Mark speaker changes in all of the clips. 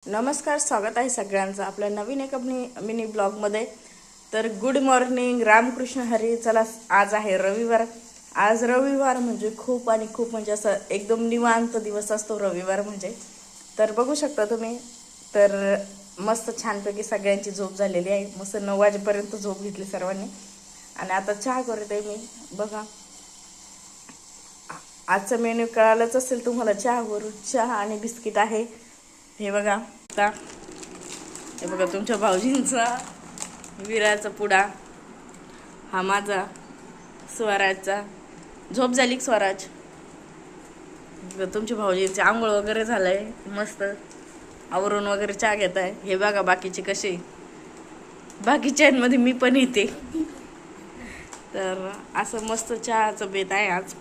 Speaker 1: नमस्कार, स्वागत आहे सगळ्यांचं आपल्या नवीन एका मिनी ब्लॉगमध्ये। तर गुड मॉर्निंग, रामकृष्ण हरी। चला, आज आहे रविवार। आज रविवार म्हणजे खूप म्हणजे असं एकदम निवांत दिवस असतो रविवार म्हणजे। तर बघू शकता तुम्ही, तर मस्त छानपैकी सगळ्यांची झोप झालेली आहे। मस्त 9 वाजेपर्यंत झोप घेतली सर्वांनी आणि आता चहा करते मी। बघा, आजचा मेन्यू कळालंच असेल तुम्हाला, चहा आणि बिस्किट आहे। हे बघा, हे बघा तुमच्या भाऊजींचा विराचा पुडा, हा माझा स्वराजचा। झोप झाली स्वराज? तुमच्या भाऊजींचे आंघोळ वगैरे झालंय, मस्त आवरून वगैरे चहा घेत आहे। हे बघा बाकीचे कसे, बाकीच्यांमध्ये मी पण येते। तर असं मस्त चहाचं बेत आहे आज।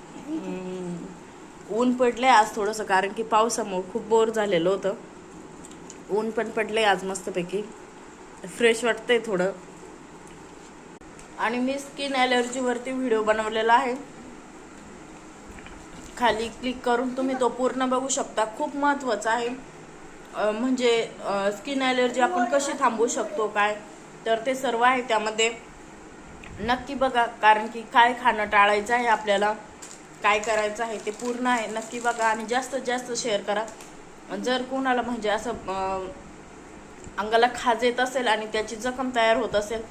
Speaker 1: ऊन पडलंय आज थोडंसं, कारण की पावसामुळे खूप बोर झालेलं होतं। ऊन पण पडले आज मस्तपैकी, फ्रेश वाटतंय थोडं। आणि मी स्किन ॲलर्जी वरती व्हिडिओ बनवलेला आहे, खाली क्लिक करून तुम्ही तो पूर्ण बघू शकता। खूप महत्त्वाचं आहे, म्हणजे स्किन ॲलर्जी आपण कशी थांबवू शकतो काय, तर ते सर्व आहे त्यामध्ये। नक्की बघा, कारण की काय खाणं टाळायचं आहे आपल्याला, काय करायचं आहे ते पूर्ण आहे। नक्की बघा आणि जास्तीत जास्त शेअर करा। जर कोणाला म्हणजे असं अंगाला खाज येत असेल आणि त्याची जखम तयार होत असेल,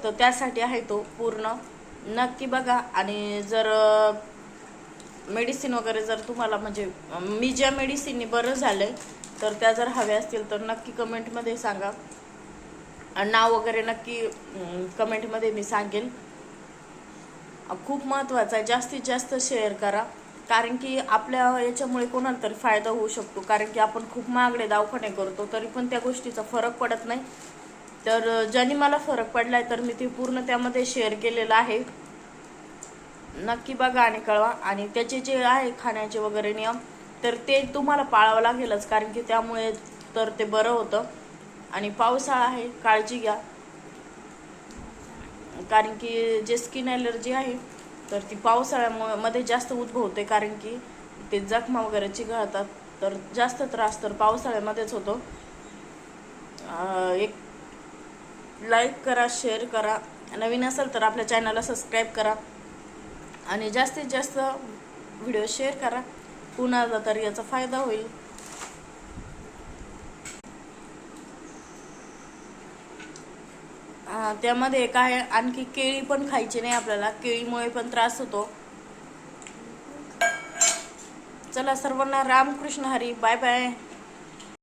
Speaker 1: तर त्यासाठी आहे तो पूर्ण, नक्की बघा। आणि जर मेडिसिन वगैरे जर तुम्हाला म्हणजे मी ज्या मेडिसिनने बरं झालंय तर त्या जर हव्या असतील तर नक्की कमेंटमध्ये सांगा, नाव वगैरे नक्की कमेंटमध्ये मी सांगेल। खूप महत्त्वाचं आहे, जास्तीत जास्त शेअर करा, कारण की आपल्या याच्यामुळे कोणाला तरी फायदा होऊ शकतो। कारण की आपण खूप महागडे दवाखाने करतो तरी पण त्या गोष्टीचा फरक पडत नाही। तर ज्याने मला फरक पडलाय तर मी ते पूर्ण त्यामध्ये शेअर केलेलं आहे। नक्की बघा आणि कळवा। आणि त्याचे जे आहे खाण्याचे वगैरे नियम, तर ते तुम्हाला पाळावं लागेलच, कारण की त्यामुळे तर ते बरं होतं। आणि पावसाळा आहे, काळजी घ्या, कारण की जे स्किन ॲलर्जी आहे तर ती पावसाळ्यामध्ये जास्त उद्भवते, कारण की ते जखमा वगैरे चिघळतात, तर जास्त त्रास तर पावसाळ्यामध्येच होतो। एक लाईक करा, शेअर करा, नवीन असेल तर आपल्या चॅनलला सबस्क्राईब करा आणि जास्तीत जास्त व्हिडिओ शेअर करा, कुणाला तरी याचा फायदा होईल। त्यामध्ये काय, आणखी केळी पण खायची नाही आपल्याला, केळीमुळे पण त्रास होतो। चला सर्वांना रामकृष्ण हरी, बाय बाय।